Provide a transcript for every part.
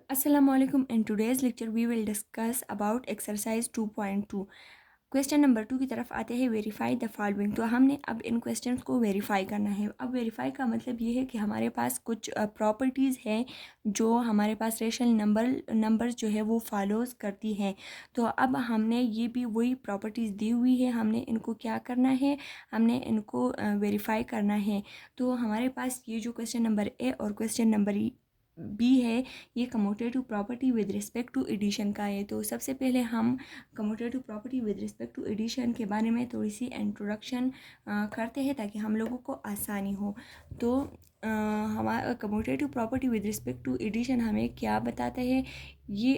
Assalamualaikum. In today's lecture we will discuss about exercise 2.2. Question number 2 की तरफ आते हैं वेरीफाई द फॉलोइंग। तो हमने अब इन क्वेश्चंस को वेरीफाई करना है। अब वेरीफाई का मतलब ये है कि हमारे पास कुछ प्रॉपर्टीज़ हैं जो हमारे पास रेशनल नंबर्स जो है वो फॉलोज करती हैं। तो अब हमने ये भी वही प्रॉपर्टीज़ दी हुई है, हमने इनको क्या करना है, हमने इनको वेरीफाई करना है। तो हमारे पास ये जो क्वेश्चन नंबर ए और क्वेश्चन नंबर बी है, ये commutative property with respect to addition का है। तो सबसे पहले हम commutative property with respect to addition के बारे में थोड़ी सी इंट्रोडक्शन करते हैं ताकि हम लोगों को आसानी हो। तो हमारा commutative property with respect to addition हमें क्या बताता है, ये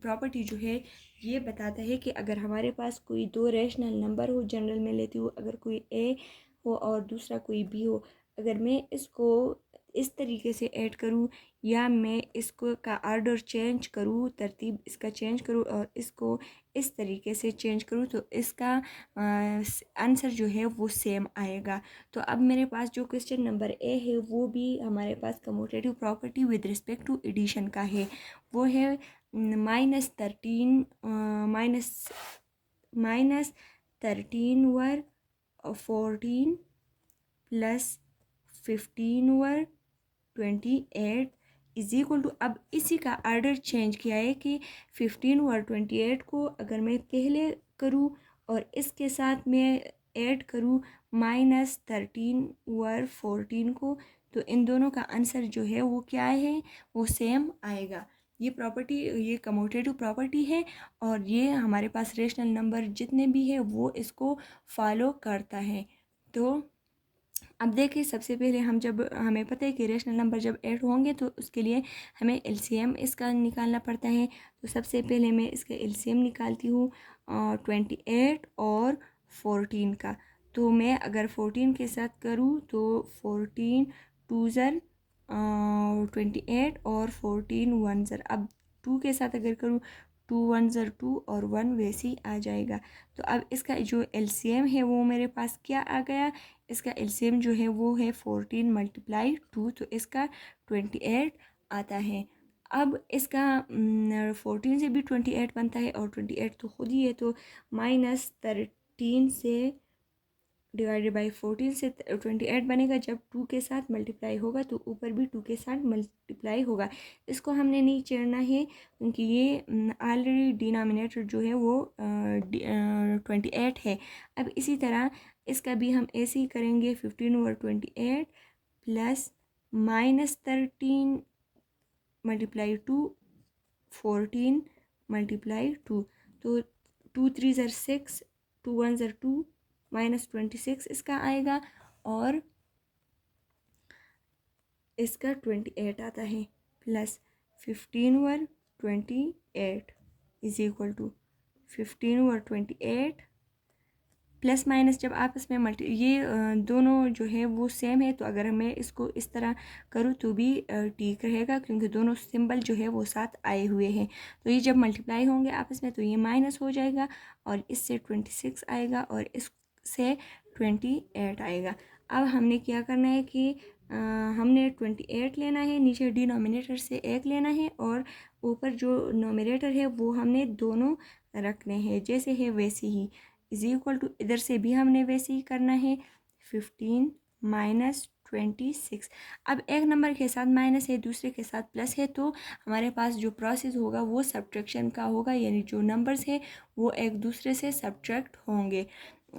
प्रॉपर्टी जो है ये बताता है कि अगर हमारे पास कोई दो रैशनल नंबर हो, जनरल में लेती हूँ, अगर कोई ए हो और दूसरा कोई बी हो, अगर मैं इसको इस तरीके से ऐड करूँ या मैं इसको का आर्डर चेंज करूँ, तरतीब इसका चेंज करूँ और इसको इस तरीके से चेंज करूँ, तो इसका आंसर जो है वो सेम आएगा। तो अब मेरे पास जो क्वेश्चन नंबर ए है वो भी हमारे पास commutative property with respect to addition का है। वो है -13 -13 14 प्लस 15 28 इज इक्वल टू, अब इसी का आर्डर चेंज किया है कि 15 को अगर मैं पहले करूँ और इसके साथ मैं ऐड करूँ -13 को, तो इन दोनों का आंसर जो है वो क्या है, वो सेम आएगा। ये प्रॉपर्टी, ये कमोटेटिव प्रॉपर्टी है और ये हमारे पास रेशनल नंबर जितने भी है वो इसको फॉलो करता है। तो अब देखिए, सबसे पहले हम जब हमें पता है कि रेशनल नंबर जब ऐड होंगे तो उसके लिए हमें एलसीएम इसका निकालना पड़ता है। तो सबसे पहले मैं इसका एलसीएम निकालती हूँ 28 और 14 का। तो मैं अगर 14 के साथ करूँ तो 14 2 ज़र 28 और 14 1 ज़र, अब 2 के साथ अगर करूँ 2 1 ज़र 2 और 1 वैसे ही आ जाएगा। तो अब इसका जो एलसीएम है वो मेरे पास क्या आ गया, इसका एलसीएम जो है वो है 14 × 2, तो इसका 28 आता है। अब इसका 14 से भी 28 बनता है और 28 तो खुद ही है, तो -13 से डिवाइडेड बाई 14 से 28 बनेगा। जब 2 के साथ मल्टीप्लाई होगा तो ऊपर भी 2 के साथ मल्टीप्लाई होगा। इसको हमने नहीं छेड़ना है क्योंकि ये ऑलरेडी डिनोमिनेटर जो है वो 28 है। अब इसी तरह इसका भी हम ऐसे ही करेंगे, 15/28 प्लस -13 × 2 14 × 2, तो 2 3 ज़र 6 2 1 ज़र 2 -26 इसका आएगा और इसका 28 आता है, plus 15/28 is equal to 15/28 plus minus जब आपस में ये दोनों जो है वो सेम है, तो अगर मैं इसको इस तरह करूँ तो भी ठीक रहेगा क्योंकि दोनों सिंबल जो है वो साथ आए हुए हैं। तो ये जब मल्टीप्लाई होंगे आपस में तो ये माइनस हो जाएगा और इससे 26 आएगा और इससे 28 आएगा। अब हमने क्या करना है कि हमने 28 लेना है, नीचे डिनोमिनेटर से 1 लेना है और ऊपर जो नोमिनेटर है वो हमने दोनों रखने हैं, जैसे है वैसे ही इज इक्वल टू, इधर से भी हमने वैसे ही करना है 15 - 26। अब एक नंबर के साथ माइनस है, दूसरे के साथ प्लस है, तो हमारे पास जो प्रोसेस होगा वो सब्ट्रैक्शन का होगा, यानी जो नंबर्स है वो एक दूसरे से सब्ट्रैक्ट होंगे।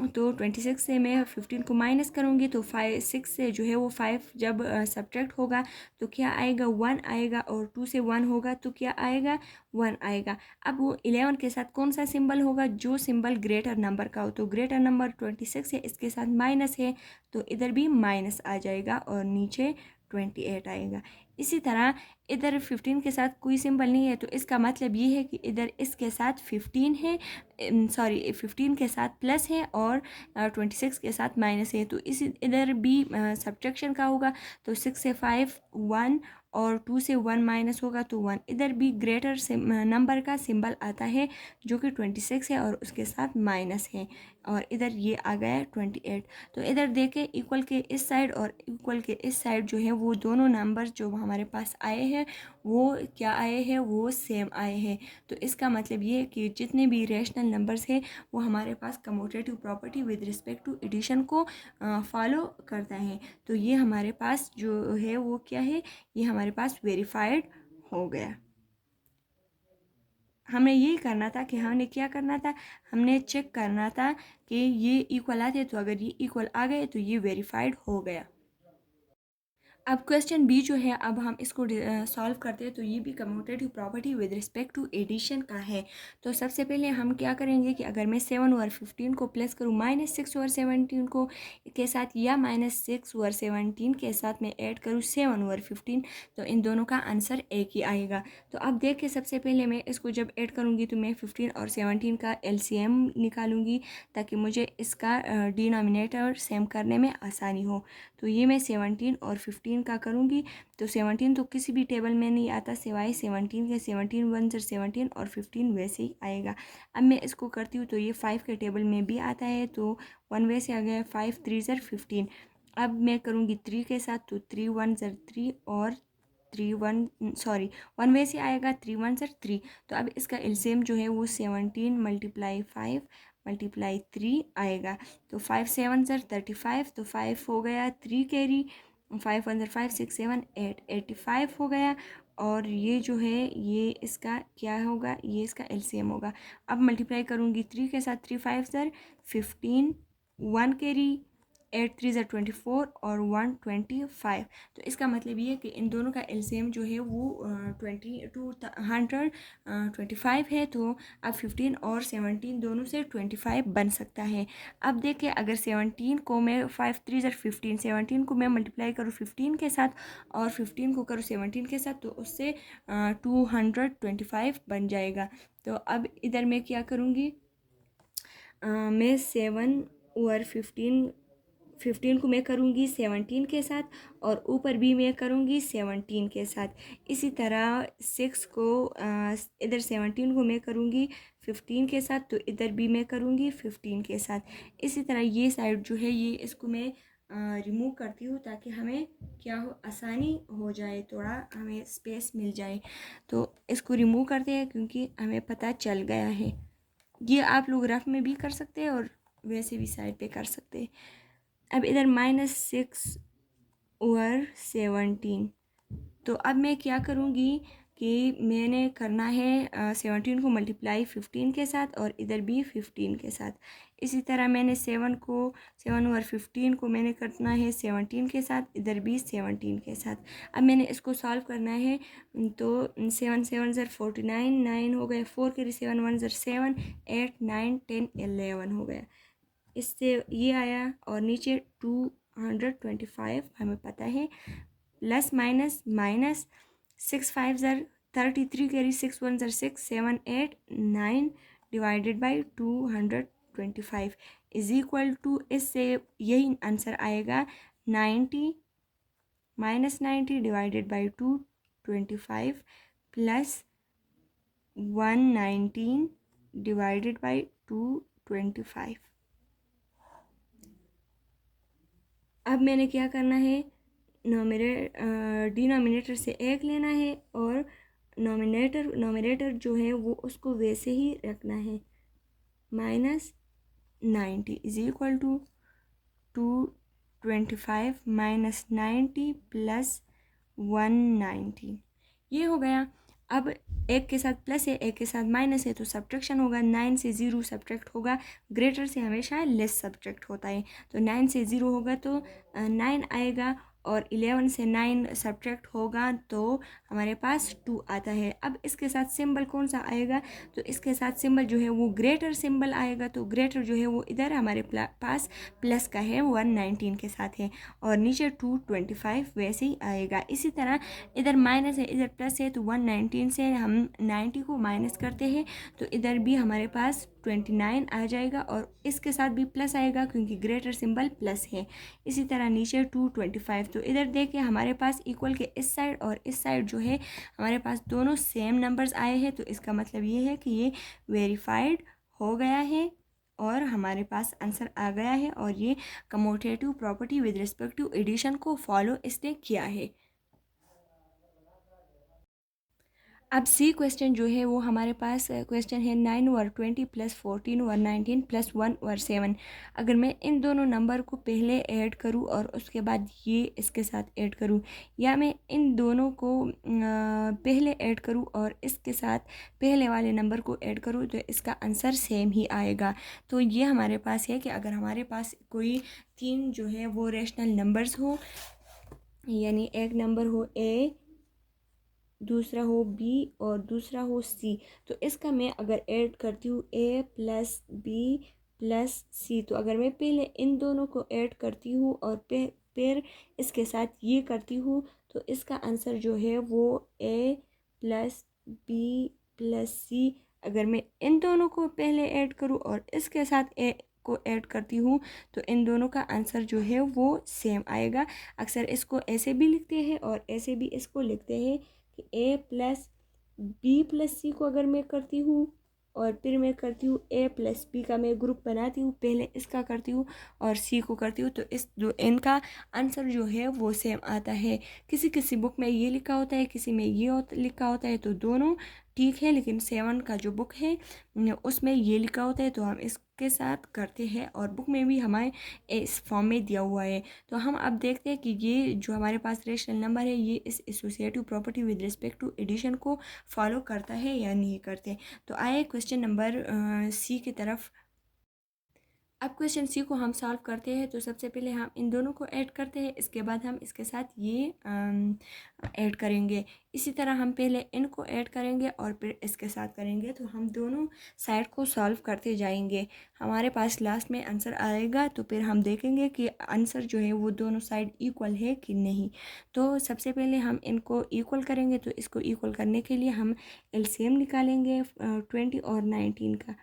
तो 26 से मैं 15 को माइनस करूँगी तो 6 से जो है वो 5 जब सब्ट्रैक्ट होगा तो क्या आएगा, 1 आएगा, और 2 से 1 होगा तो क्या आएगा, 1 आएगा। अब वो 11 के साथ कौन सा सिंबल होगा, जो सिंबल ग्रेटर नंबर का हो, तो ग्रेटर नंबर 26 है, इसके साथ माइनस है तो इधर भी माइनस आ जाएगा और नीचे 28 आएगा। इसी तरह इधर 15 के साथ कोई सिंबल नहीं है तो इसका मतलब ये है कि इधर इसके साथ 15 है, सॉरी 15 के साथ प्लस है और 26 के साथ माइनस है, तो इस इधर भी सब्ट्रैक्शन का होगा। तो 6 से 5 1 और 2 से 1 माइनस होगा तो 1। इधर भी ग्रेटर से नंबर का सिंबल आता है जो कि 26 है और उसके साथ माइनस है, और इधर ये आ गया 28। तो इधर देखें इक्वल के इस साइड और इक्वल के इस साइड जो है वो दोनों नंबर्स जो हमारे पास आए हैं वो क्या आए हैं, वो सेम आए हैं। तो इसका मतलब ये है कि जितने भी रेशनल नंबर्स हैं वो हमारे पास commutative property with respect to addition को फॉलो करता है। तो ये हमारे पास जो है वो क्या है, ये हमारे पास वेरीफाइड हो गया। हमें यही करना था कि हमने क्या करना था, हमने चेक करना था कि ये इक्वल आते, तो अगर ये इक्वल आ गए तो ये वेरीफाइड हो गया। अब क्वेश्चन बी जो है, अब हम इसको सॉल्व करते हैं। तो ये भी commutative property with respect to addition का है। तो सबसे पहले हम क्या करेंगे कि अगर मैं 7 ओवर 15 को प्लस करूँ -6 ओवर 17 को के साथ, या -6 ओवर 17 के साथ मैं ऐड करूँ 7 ओवर 15, तो इन दोनों का आंसर एक ही आएगा। तो अब देखिए सबसे पहले मैं इसको जब ऐड करूँगी तो मैं 15 और 17 का LCM निकालूंगी ताकि मुझे इसका डिनोमिनेटर सेम करने में आसानी हो। तो ये मैं 17 और 15 का करूँगी। तो 17 तो किसी भी टेबल में नहीं आता सिवाय 17 के, 17 1 ज़र 17 और 15 वैसे ही आएगा। अब मैं इसको करती हूँ तो ये 5 के टेबल में भी आता है, तो 1 वैसे आ गया, 5 3 ज़र 15। अब मैं करूँगी 3 के साथ, तो 3 1 ज़र 3 और 3 1 सॉरी 1 वैसे आएगा, 3 1 ज़र 3। तो अब इसका एलसीएम जो है वो 17 × 5 × 3 आएगा। तो 5 7 ज़र 35, तो 5 हो गया 3 कैरी, 5 1 ज़र 5 6 7 8 85 हो गया। और ये जो है ये इसका क्या होगा, ये इसका एलसीएम होगा। अब मल्टीप्लाई करूँगी 3 के साथ, 3 5 ज़र 15, 1 कैरी, 8 3 ज़र 24 और 1 25। तो इसका मतलब ये है कि इन दोनों का एलसीएम जो है वो 125 है। तो अब 15 और 17 दोनों से 25 बन सकता है। अब देखिए अगर 17 को मैं 5 3 ज़र 15, 17 को मैं मल्टीप्लाई करूँ 15 के साथ और 15 को करूँ 17 के साथ, तो उससे 225 बन जाएगा। तो अब इधर मैं क्या करूँगी, मैं 7 ओवर 15 को मैं करूँगी 17 के साथ और ऊपर भी मैं करूँगी 17 के साथ। इसी तरह 6 को इधर 17 को मैं करूँगी 15 के साथ, तो इधर भी मैं करूँगी 15 के साथ। इसी तरह ये साइड जो है ये इसको मैं रिमूव करती हूँ ताकि हमें क्या हो, आसानी हो जाए, थोड़ा हमें स्पेस मिल जाए। तो इसको रिमूव करते हैं क्योंकि हमें पता चल गया है। ये आप लोग रफ में भी कर सकते हैं और वैसे भी साइड पे कर सकते हैं। अब इधर -6 ओवर 17, तो अब मैं क्या करूँगी कि मैंने करना है 17 को मल्टीप्लाई 15 के साथ और इधर भी 15 के साथ। इसी तरह मैंने 7 ओवर 15 को मैंने करना है 17 के साथ, इधर भी 17 के साथ। अब मैंने इसको सॉल्व करना है, तो 7 7 ज़र 49, 9 हो गए, 4 के 7 1 ज़र 7 8 9 10 11 हो गया। इससे ये आया और नीचे 225 हमें पता है, प्लस माइनस माइनस 6 5 ज़र 33 कैरी, 6 1 ज़र 6 7 8 9 divided by 225 is equal to, इससे यही आंसर आएगा 90 -90 divided by 225 plus 119 divided by 225। अब मैंने क्या करना है, डिनोमिनेटर से 1 लेना है और नोमिनेटर जो है वो उसको वैसे ही रखना है। -90 इज इक्वल टू 225 -90 प्लस 190, ये हो गया। अब एक के साथ प्लस है, एक के साथ माइनस है, तो सब्ट्रैक्शन होगा। 9 से 0 सब्ट्रैक्ट होगा, ग्रेटर से हमेशा लेस सब्ट्रैक्ट होता है। तो 9 से 0 होगा तो 9 आएगा, और 11 से 9 सब्ट्रैक्ट होगा तो हमारे पास 2 आता है। अब इसके साथ सिंबल कौन सा आएगा, तो इसके साथ सिंबल जो है वो ग्रेटर सिंबल आएगा। तो ग्रेटर जो है वो इधर हमारे पास प्लस का है, 119 के साथ है, और नीचे 225 वैसे ही आएगा। इसी तरह इधर माइनस है, इधर प्लस है, तो 119 से हम 90 को माइनस करते हैं, तो इधर भी हमारे पास 29 आ जाएगा और इसके साथ भी प्लस आएगा क्योंकि ग्रेटर सिंबल प्लस है। इसी तरह नीचे 225। तो इधर देखिए हमारे पास इक्वल के इस साइड और इस साइड जो है हमारे पास दोनों सेम नंबर्स आए हैं, तो इसका मतलब ये है कि ये वेरीफाइड हो गया है और हमारे पास आंसर आ गया है और ये commutative property with respect to addition को फॉलो इसने किया है। अब सी क्वेश्चन जो है वो हमारे पास क्वेश्चन है 9 और 20 प्लस 14 और 19 प्लस 1 और 7। अगर मैं इन दोनों नंबर को पहले ऐड करूं और उसके बाद ये इसके साथ ऐड करूं, या मैं इन दोनों को पहले ऐड करूं और इसके साथ पहले वाले नंबर को ऐड करूं, तो इसका आंसर सेम ही आएगा। तो ये हमारे पास है कि अगर हमारे पास कोई तीन जो है वो रेशनल नंबर्स हो, यानी एक नंबर हो ए, दूसरा हो बी और दूसरा हो सी, तो इसका मैं अगर ऐड करती हूँ ए प्लस बी प्लस सी, तो अगर मैं पहले इन दोनों को ऐड करती हूँ और फिर इसके साथ ये करती हूँ, तो इसका आंसर जो है वो ए प्लस बी प्लस सी। अगर मैं इन दोनों को पहले ऐड करूँ और इसके साथ ए को ऐड करती हूँ, तो इन दोनों का आंसर जो है वो सेम आएगा। अक्सर इसको ऐसे भी लिखते हैं और ऐसे भी इसको लिखते हैं कि ए प्लस बी प्लस सी को अगर मैं करती हूँ और फिर मैं करती हूँ ए प्लस बी का मैं ग्रुप बनाती हूँ, पहले इसका करती हूँ और सी को करती हूँ, तो इस जो इनका आंसर जो है वो सेम आता है। किसी किसी बुक में ये लिखा होता है, किसी में ये लिखा होता है, तो दोनों ठीक है, लेकिन 7 का जो बुक है उसमें ये लिखा होता है, तो हम इसके साथ करते हैं और बुक में भी हमारे इस फॉर्म में दिया हुआ है। तो हम अब देखते हैं कि ये जो हमारे पास रेशनल नंबर है ये इस associative property with respect to addition को फॉलो करता है या नहीं करते। तो आए क्वेश्चन नंबर सी की तरफ। अब क्वेश्चन सी को हम सॉल्व करते हैं, तो सबसे पहले हम इन दोनों को ऐड करते हैं, इसके बाद हम इसके साथ ये ऐड करेंगे। इसी तरह हम पहले इनको ऐड करेंगे और फिर इसके साथ करेंगे, तो हम दोनों साइड को सॉल्व करते जाएंगे। हमारे पास लास्ट में आंसर आएगा, तो फिर हम देखेंगे कि आंसर जो है वो दोनों साइड इक्वल है कि नहीं। तो सबसे पहले हम इनको इक्वल करेंगे, तो इसको इक्वल करने के लिए हम एलसीएम निकालेंगे 20 और 19 का।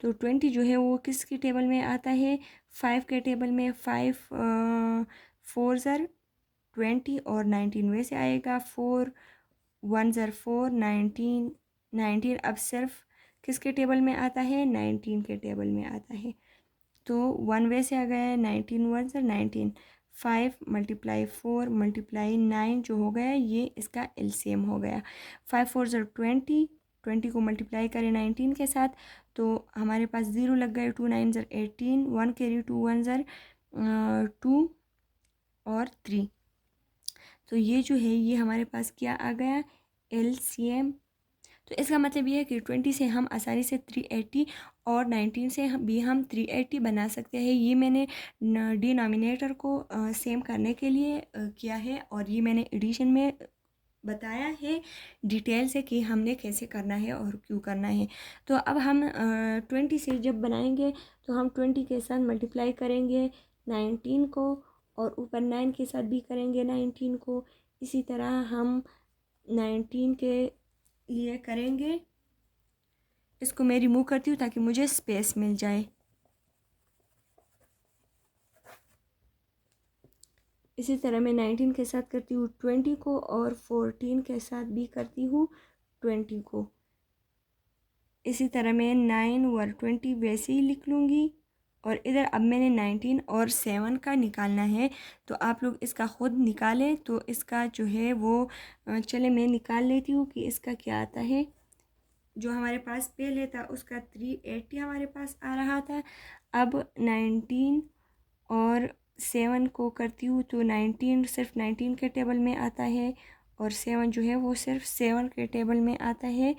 तो 20 जो है वो किसकी टेबल में आता है, 5 के टेबल में। 5 4 ज़र 20 और 19 वैसे आएगा, 4 1 ज़र 4 19 19 अब सिर्फ किसके टेबल में आता है, 19 के टेबल में आता है। तो 1 वैसे आ गया है, 19 1 ज़र 19, 5 मल्टीप्लाई 4 मल्टीप्लाई 9 जो हो गया ये इसका एलसीएम हो गया। 5 4 ज़र 20, 20 को मल्टीप्लाई करें 19 के साथ, तो हमारे पास 0 लग गए। 2 9 ज़र 18, 1 कैरी 2 1 ज़र 2 और 3। तो ये जो है ये हमारे पास क्या आ गया, एलसीएम। तो इसका मतलब ये है कि 20 से हम आसानी से 380 और 19 से भी हम 380 बना सकते हैं। ये मैंने डिनोमिनेटर को सेम करने के लिए किया है और ये मैंने एडिशन में बताया है डिटेल से कि हमने कैसे करना है और क्यों करना है। तो अब हम 20 से जब बनाएंगे तो हम 20 के साथ मल्टीप्लाई करेंगे 19 को और ऊपर 9 के साथ भी करेंगे 19 को। इसी तरह हम 19 के लिए करेंगे। इसको मैं रिमूव करती हूँ ताकि मुझे स्पेस मिल जाए। इसी तरह मैं 19 के साथ करती हूँ 20 को और 14 के साथ भी करती हूँ 20 को। इसी तरह मैं 9 और 20 वैसे ही लिख लूँगी और इधर अब मैंने 19 और 7 का निकालना है, तो आप लोग इसका ख़ुद निकालें। तो इसका जो है वो चले मैं निकाल लेती हूँ कि इसका क्या आता है। जो हमारे पास पहले था उसका 380 हमारे पास आ रहा था। अब 19 और 7 को करती हूँ तो 19 सिर्फ 19 के टेबल में आता है और 7 जो है वो सिर्फ 7 के टेबल में आता है।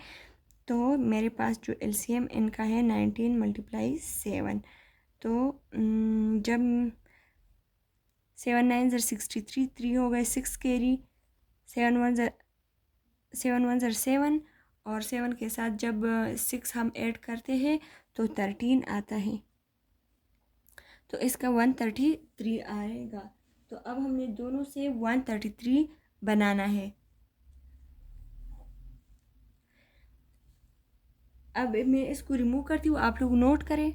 तो मेरे पास जो एलसीएम इनका है 19 मल्टीप्लाई 7। तो जब 7 9 ज़र 63, 3 हो गए 6 कैरी, 7 1 ज़र 7 और 7 के साथ जब 6 हम ऐड करते हैं तो 13 आता है। तो इसका 133 आएगा। तो अब हमने दोनों से 133 बनाना है। अब मैं इसको रिमूव करती हूँ, आप लोग नोट करें।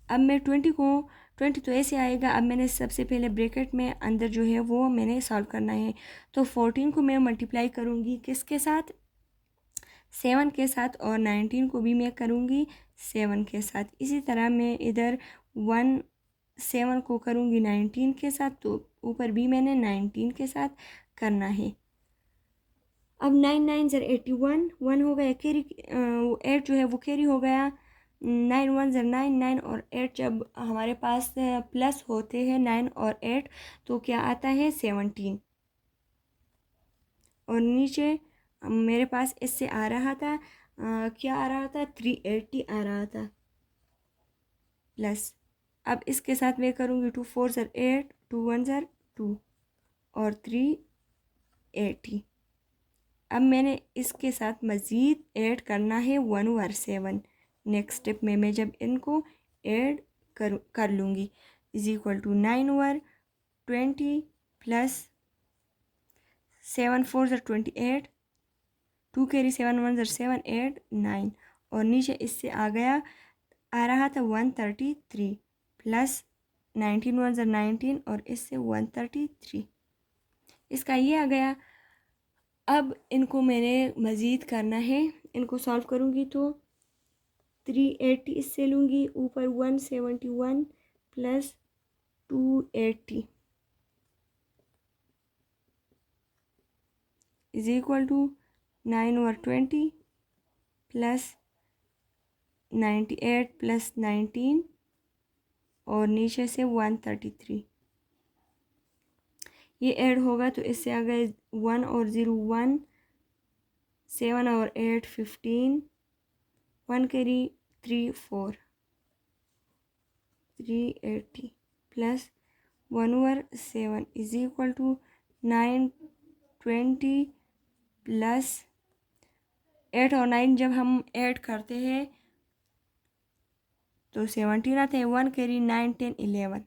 अब मैं 20 तो ऐसे आएगा। अब मैंने सबसे पहले ब्रैकेट में अंदर जो है वो मैंने सॉल्व करना है। तो 14 को मैं मल्टीप्लाई करूँगी किसके साथ, 7 के साथ, और 19 को भी मैं करूँगी 7 के साथ। इसी तरह मैं इधर 7 को करूँगी 19 के साथ, तो ऊपर भी मैंने 19 के साथ करना है। अब 9 9 ज़र 81, 1 हो गया कैरी, 8 जो है वो कैरी हो गया। 9 1 ज़र 9, 9 और 8 जब हमारे पास प्लस होते हैं 9 और 8 तो क्या आता है 17। और नीचे मेरे पास इससे आ रहा था क्या आ रहा था, 380 आ रहा था प्लस। अब इसके साथ मैं करूँगी 2 4 ज़र 8, 2 1 ज़र 2 और 380। अब मैंने इसके साथ मज़ीद ऐड करना है 1 ओवर 7। नेक्स्ट स्टेप में मैं जब इनको ऐड कर लूँगी is equal to 9 over 20 plus 7 4 ज़र 28, 2 कैरी 7 1 ज़र 7 8 9, और नीचे इससे आ रहा था 133 प्लस 19 1 ज़र 19 और इससे 133, इसका ये आ गया। अब इनको मैंने मज़ीद करना है, इनको सॉल्व करूँगी तो 380 इससे लूँगी, ऊपर 171 plus 280 is equal to 9 over 20 plus 98 plus 19 और नीचे से 133। ये ऐड होगा तो इससे आ गए 1 और 0 1, 7 और 8 15, 1 carry 3 4, 380 plus 1 over 7 is equal to 920 plus 8 और 9 जब हम ऐड करते हैं तो 17 आता है। 1 कैरी 9 10 11।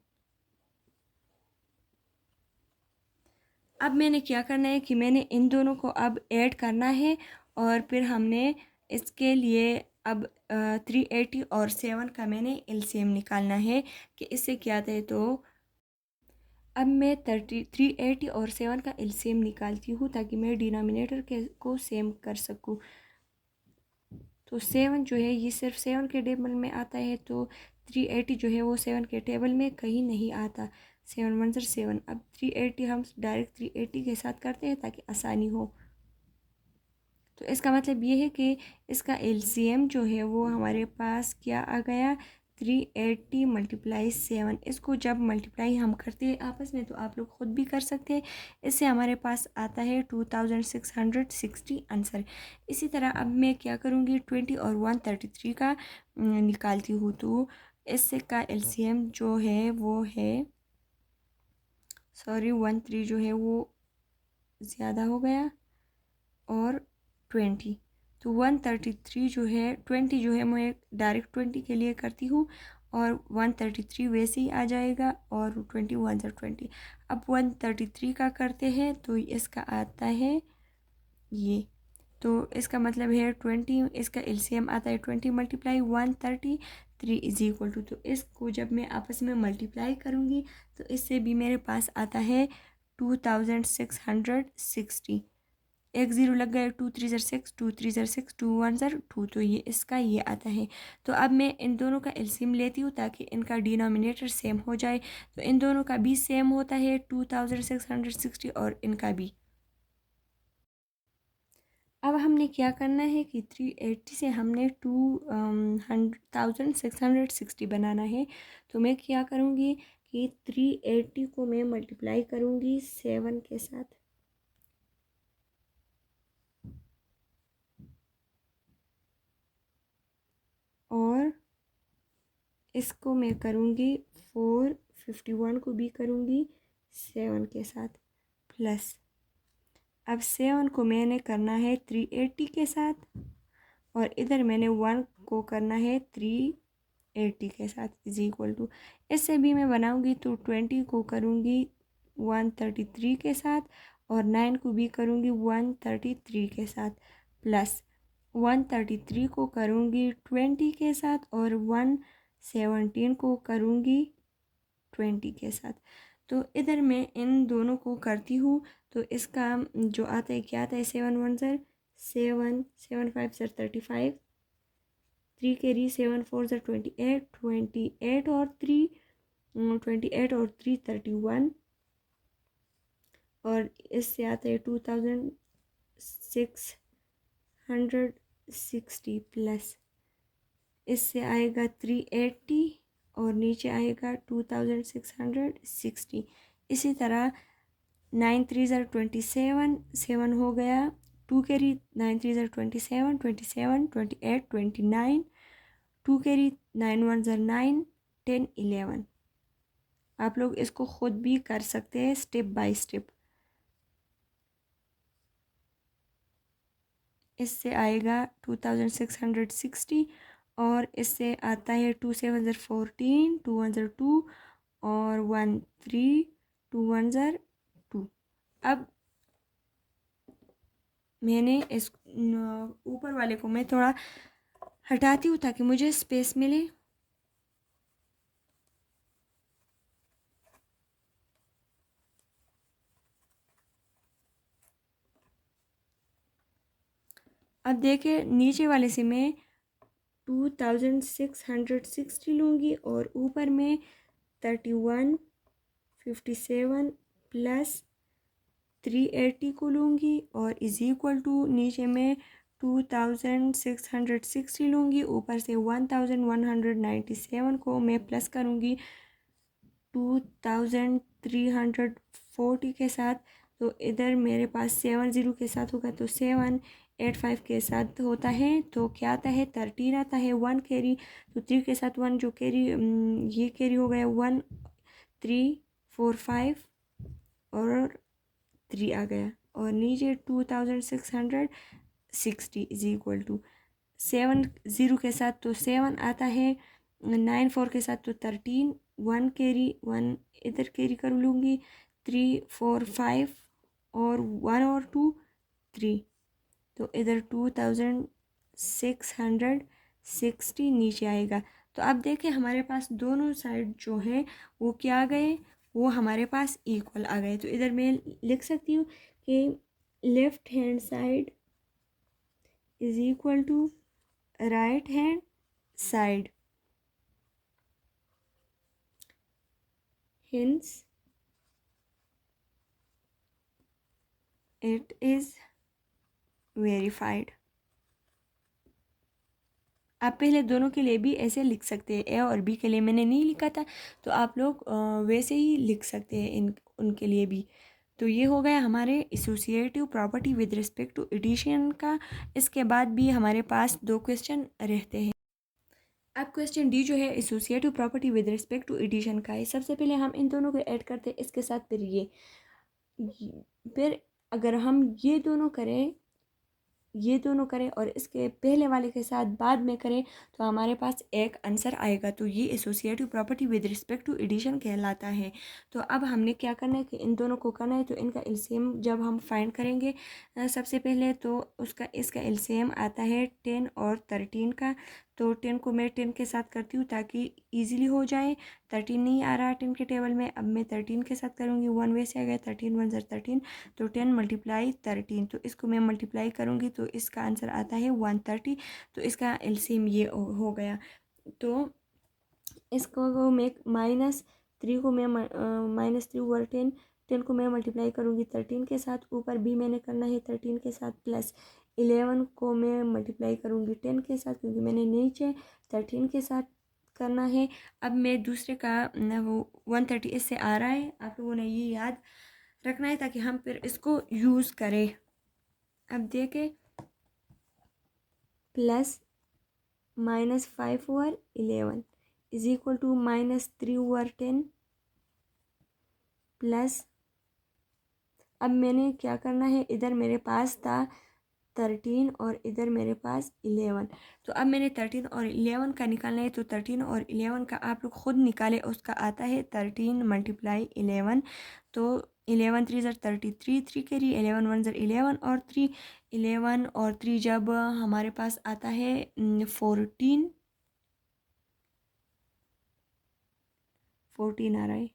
अब मैंने क्या करना है कि मैंने इन दोनों को अब ऐड करना है, और फिर हमने इसके लिए अब 380 और 7 का मैंने एलसीएम निकालना है कि इससे क्या आता है। तो अब मैं 380 और 7 का एलसीएम निकालती हूँ ताकि मैं डिनोमिनेटर के को सेम कर सकूँ। तो 7 जो है ये सिर्फ 7 के टेबल में आता है, तो 380 जो है वो 7 के टेबल में कहीं नहीं आता। 7 1 7। अब 380 हम डायरेक्ट 380 के साथ करते हैं ताकि आसानी हो। तो इसका मतलब ये है कि इसका एलसीएम जो है वो हमारे पास क्या आ गया, 380 मल्टीप्लाई 7। इसको जब मल्टीप्लाई हम करते हैं आपस में तो आप लोग ख़ुद भी कर सकते हैं। इससे हमारे पास आता है 2660 आंसर। इसी तरह अब मैं क्या करूँगी, 20 और 133 का निकालती हूँ। तो इससे का एलसीएम जो है वो है, सॉरी 13 जो है वो ज़्यादा हो गया, और 20, तो 133 जो है 20 जो है मैं डायरेक्ट 20 के लिए करती हूँ, और 133 वैसे ही आ जाएगा, और 21 ज़र 20। अब 133 का करते हैं तो इसका आता है ये, तो इसका मतलब है 20, इसका एलसीएम आता है 20 मल्टीप्लाई 133 इज इक्वल टू, तो इसको जब मैं आपस में मल्टीप्लाई करूँगी तो इससे भी मेरे पास आता है 2660। एक ज़ीरो लग गया, 2 3 ज़र 6, 2 3 ज़र 6, 2 1 ज़र 2, तो ये इसका ये आता है। तो अब मैं इन दोनों का एलसीएम लेती हूँ ताकि इनका डिनोमिनेटर सेम हो जाए। तो इन दोनों का भी सेम होता है 2660 और इनका भी। अब हमने क्या करना है कि 380 से हमने 2660 बनाना है। तो मैं क्या करूँगी कि 380 को मैं मल्टीप्लाई करूँगी 7 के साथ, और इसको मैं करूँगी 451 को भी करूँगी 7 के साथ, प्लस अब 7 को मैंने करना है 380 के साथ, और इधर मैंने 1 को करना है 380 के साथ इज इक्वल टू, इससे भी मैं बनाऊँगी तो 20 को करूँगी 133 के साथ, और 9 को भी करूँगी 133 के साथ, प्लस 133 को करूँगी 20 के साथ और 117 को करूँगी 20 के साथ। तो इधर मैं इन दोनों को करती हूँ। तो इसका जो आता है क्या आता है, 7 1 ज़र 7, 7 5 ज़र 35, 3 कैरी, 7 4 ज़र 28, 28 और 3 28 और 3 31, और इससे आता है 2660 प्लस इससे आएगा 380 और नीचे आएगा 2660। इसी तरह 9 3 ज़र 27, 7 हो गया, 2 कैरी 9 3 ज़र 27, 27 28 29, 2 कैरी 9 1 ज़र 9 10 11। आप लोग इसको ख़ुद भी कर सकते हैं स्टेप बाय स्टेप। इससे आएगा 2660 और इससे आता है 2 7 ज़र 14, 2 1 ज़र 2 और 1 3, 2 1 ज़र 2। अब मैंने इस ऊपर वाले को मैं थोड़ा हटाती हूँ ताकि मुझे स्पेस मिले। अब देखिए नीचे वाले से मैं 2660 लूँगी और ऊपर में 3157 प्लस 380 को लूँगी और इज़ इक्वल टू नीचे में 2660 लूँगी, ऊपर से 1197 को मैं प्लस करूँगी 2340 के साथ। तो इधर मेरे पास 70 के साथ होगा तो 785 के साथ होता है, तो क्या आता है 13 आता है, 1 कैरी, तो 3 के साथ 1 जो कैरी ये कैरी हो गया 1 3 4 5 और 3 आ गया और नीचे 2660 इज इक्वल टू 70 के साथ तो 7 आता है, 9 4 के साथ तो 13, 1 कैरी 1 इधर कैरी कर लूँगी, 3 4 5 और 1 और 2 3, तो इधर 2660 नीचे आएगा। तो अब देखें हमारे पास दोनों साइड जो है वो क्या आ गए, वो हमारे पास इक्वल आ गए। तो इधर मैं लिख सकती हूँ कि left hand side is equal to right hand side, hence it is verified। आप पहले दोनों के लिए भी ऐसे लिख सकते हैं, ए और बी के लिए मैंने नहीं लिखा था तो आप लोग वैसे ही लिख सकते हैं इन उनके लिए भी। तो ये हो गया हमारे associative property with respect to addition का। इसके बाद भी हमारे पास 2 क्वेश्चन रहते हैं। अब क्वेश्चन डी जो है associative property with respect to addition का है। सबसे पहले हम इन दोनों को ऐड करते हैं इसके साथ, फिर अगर हम ये दोनों करें और इसके पहले वाले के साथ बाद में करें तो हमारे पास एक आंसर आएगा। तो ये associative property with respect to addition कहलाता है। तो अब हमने क्या करना है कि इन दोनों को करना है। तो इनका एलसीएम जब हम फाइंड करेंगे सबसे पहले तो इसका एलसीएम आता है 10 और 13 का। तो 10 को मैं 10 के साथ करती हूँ ताकि ईजिली हो जाए। 13 नहीं आ रहा 10 के टेबल में, अब मैं 13 के साथ करूँगी। 1 वैसे आ गया, 13 1 ज़र 13, तो 10 मल्टीप्लाई 13, तो इसको मैं मल्टीप्लाई करूँगी तो इसका आंसर आता है 130। तो इसका एलसीएम ये हो गया। तो इसको मैं -3 को मैं -3 ओवर 10, 10 को मैं मल्टीप्लाई करूँगी 13 के साथ, ऊपर भी मैंने करना है 13 के साथ, प्लस 11 को मैं मल्टीप्लाई करूँगी 10 के साथ क्योंकि मैंने नीचे 13 के साथ करना है। अब मैं दूसरे का वो 130 इससे आ रहा है, आप लोगों ने ये याद रखना है ताकि हम फिर इसको यूज़ करें। अब देखें plus -5 over 11 is equal to -3 over 10 plus, अब मैंने क्या करना है, इधर मेरे पास था 13 और इधर मेरे पास 11। तो अब मैंने 13 और 11 का निकालना है। तो 13 और 11 का आप लोग खुद निकालें, उसका आता है 13 मल्टीप्लाई 11। तो 11 3 ज़र 33, 3 कैरी, 11 1 ज़र 11 और 3, 11 और 3 जब हमारे पास आता है 14 आ रहा है।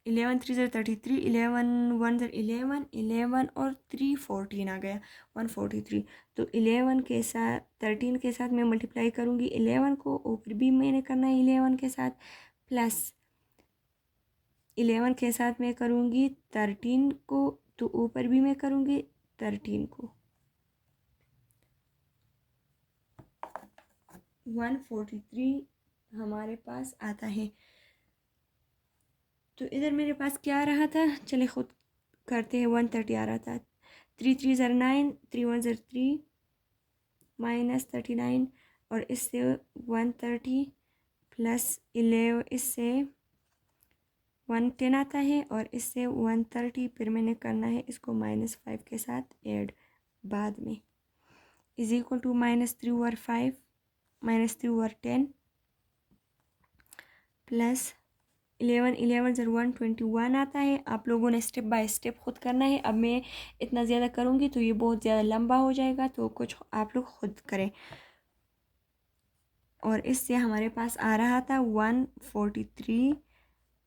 11 3 ज़र 33, 11 1 ज़र 11, 11 और 3 14 आ गया 143। तो 11 के साथ 13 के साथ मैं मल्टीप्लाई करूँगी 11 को, ऊपर भी मैंने करना है 11 के साथ, प्लस 11 के साथ मैं करूँगी 13 को, तो ऊपर भी मैं करूँगी 13 को। 143 हमारे पास आता है। तो इधर मेरे पास क्या आ रहा था, चले खुद करते हैं। 130 आ रहा था। 3 3 ज़र 9, 3 1 ज़र 3 माइनस 39 और इससे 130 प्लस 11 इससे 110 आता है और इससे 130 फिर मैंने करना है इसको -5 के साथ ऐड बाद में, is equal to -3 over 5 -3 over 10 plus 11 11 ज़र 121 आता है। आप लोगों ने स्टेप बाय स्टेप खुद करना है। अब मैं इतना ज़्यादा करूँगी तो ये बहुत ज़्यादा लंबा हो जाएगा, तो कुछ आप लोग खुद करें। और इससे हमारे पास आ रहा था 143,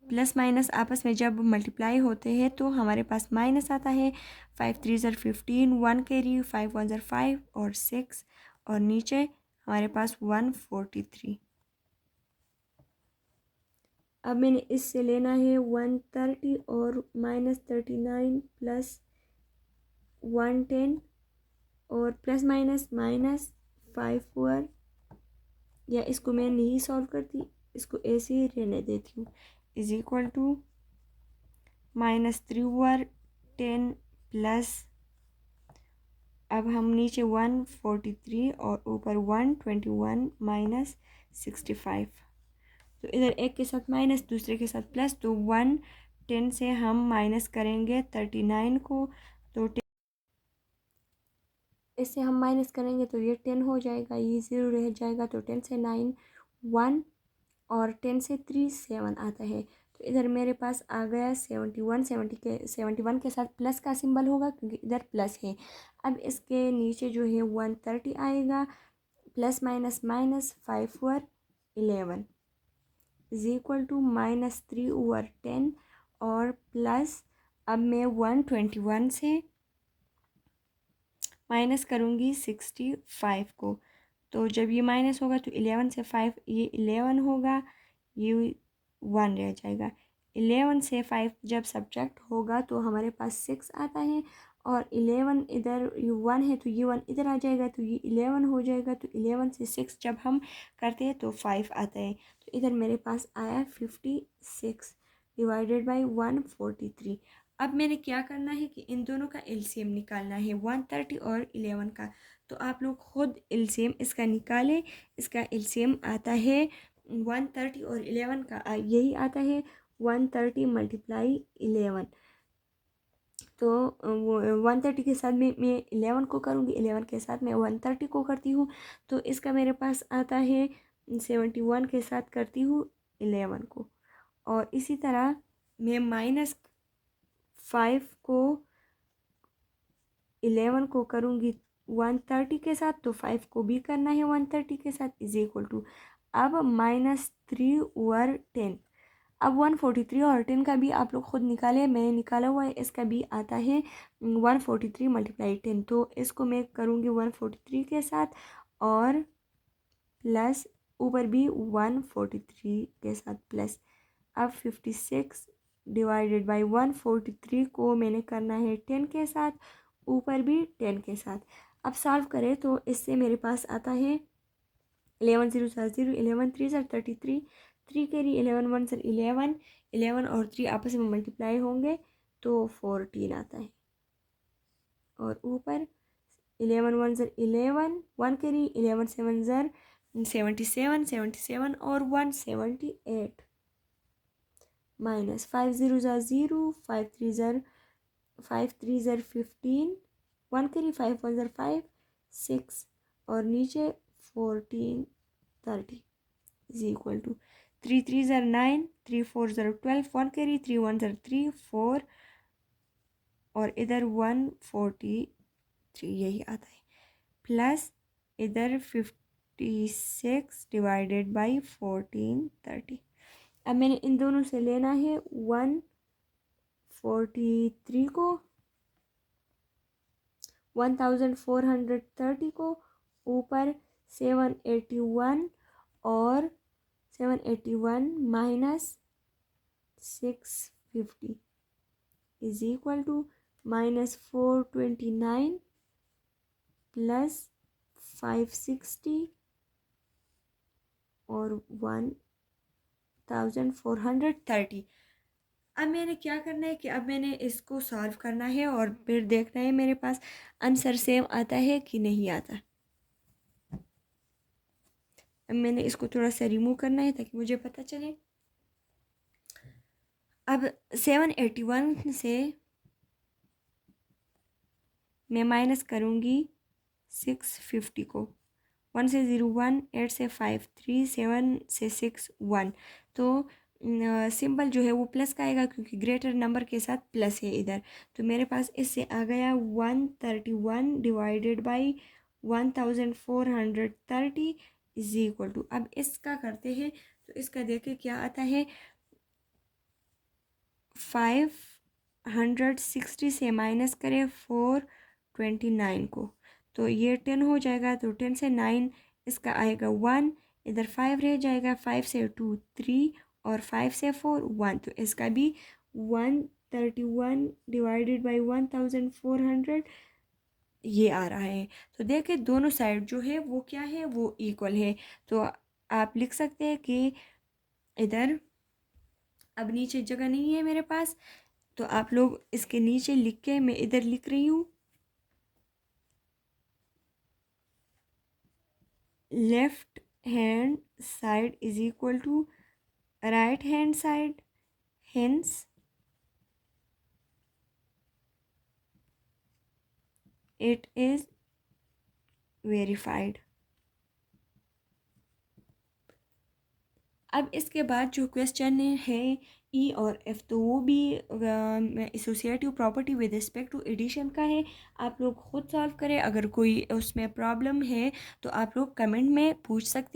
प्लस माइनस आपस में जब मल्टीप्लाई होते हैं तो हमारे पास माइनस आता है। 5 3 ज़र 15, 1 कैरी, 5 1 ज़र 5 और 6 और नीचे हमारे पास 143। अब मैंने इससे लेना है 130 और -39 प्लस 110 और प्लस माइनस -5 ओवर, या इसको मैं नहीं सॉल्व करती, इसको ऐसे ही रहने देती हूँ, is equal to -3 over 10 plus, अब हम नीचे 143 और ऊपर 121 -65। तो इधर एक के साथ माइनस दूसरे के साथ प्लस, तो 110 से हम माइनस करेंगे 39 को, तो इससे हम माइनस करेंगे तो ये 10 हो जाएगा, ये 0 रह जाएगा। तो 10 से 9 1 और 10 से 3 7 आता है। तो इधर मेरे पास आ गया 71 के साथ प्लस का सिंबल होगा क्योंकि इधर प्लस है। अब इसके नीचे जो है 130 आएगा, plus minus -5 over 11 is equal to -3 over 10 और प्लस, अब मैं 121 से माइनस करूँगी 65 को, तो जब ये माइनस होगा तो 11 से 5 ये 11 होगा, ये 1 रह जाएगा। 11 से 5 जब सब्ट्रैक्ट होगा तो हमारे पास 6 आता है और 11 इधर ये 1 है तो ये 1 इधर आ जाएगा, तो ये 11 हो जाएगा। तो 11 से 6 जब हम करते हैं तो 5 आता है। तो इधर मेरे पास आया 56 डिवाइडेड बाई 143। अब मैंने क्या करना है कि इन दोनों का एलसीएम निकालना है 130 और 11 का। तो आप लोग खुद एलसीएम इसका निकालें। इसका एलसीएम आता है 130 और 11 का यही आता है 130 मल्टीप्लाई 11। तो वो 130 के साथ मैं 11 को करूँगी, 11 के साथ मैं 130 को करती हूँ। तो इसका मेरे पास आता है 71 के साथ करती हूँ 11 को, और इसी तरह मैं -5 को 11 को करूँगी 130 के साथ, तो 5 को भी करना है 130 के साथ, इज इक्वल टू, अब -3 ओवर 10। अब 143 और 10 का भी आप लोग खुद निकाले, मैंने निकाला हुआ है। इसका भी आता है 143 मल्टीप्लाई 10, तो इसको मैं करूँगी 143 के साथ और प्लस ऊपर भी 143 के साथ प्लस। अब 56 डिवाइडेड बाई 143 को मैंने करना है 10 के साथ, ऊपर भी 10 के साथ। अब सॉल्व करें तो इससे मेरे पास आता है 11 0 0, 11 3 33, 3 कैरी, 11 1 11, 11 और 3 आपस में मल्टीप्लाई होंगे तो 14 आता है, और ऊपर 11 1 11, 1 कैरी, 11 7 77, 77 और 178 -5 0 0, 5 3 15, 1 कैरी, 5 1 5 6 और नीचे 14 30 इज इक्वल टू 3 3 ज़र 9, 3 4 ज़र 12, 1 कैरी, 3 1 ज़र 3 4 और इधर 143 यही आता है, प्लस इधर 56 डिवाइडेड बाई 1430। अब मैंने इन दोनों से लेना है 143 को, 1430 को, ऊपर 781 और 781 minus 650 is equal to -429 plus 560 और 1430। अब मैंने क्या करना है कि अब मैंने इसको सॉल्व करना है और फिर देखना है मेरे पास आंसर सेम आता है कि नहीं आता। अब मैंने इसको थोड़ा सा रिमूव करना है ताकि मुझे पता चले। अब 781 से मैं माइनस करूँगी 650 को। 1 से 0 1, 8 से 5 3, 7 से 6 1। तो सिंबल जो है वो प्लस का आएगा क्योंकि ग्रेटर नंबर के साथ प्लस है इधर। तो मेरे पास इससे आ गया 131 divided by 1430 is equal to. अब इसका करते हैं तो इसका देखें क्या आता है। 560 से माइनस करें 429 को तो ये 10 हो जाएगा। तो 10 से 9 इसका आएगा 1, इधर 5 रह जाएगा, 5 से 2 3 और 5 से 4 1। तो इसका भी 131 डिवाइडेड बाई 1400 ये आ रहा है। तो देखिए दोनों साइड जो है वो क्या है, वो इक्वल है। तो आप लिख सकते हैं कि इधर अब नीचे जगह नहीं है मेरे पास, तो आप लोग इसके नीचे लिख के, मैं इधर लिख रही हूँ left hand side is equal to right hand side, hence it is verified. अब इसके बाद जो क्वेश्चन है ई और एफ, तो वो भी associative property with respect to addition का है। आप लोग खुद सॉल्व करें, अगर कोई उसमें प्रॉब्लम है तो आप लोग कमेंट में पूछ सकते हैं।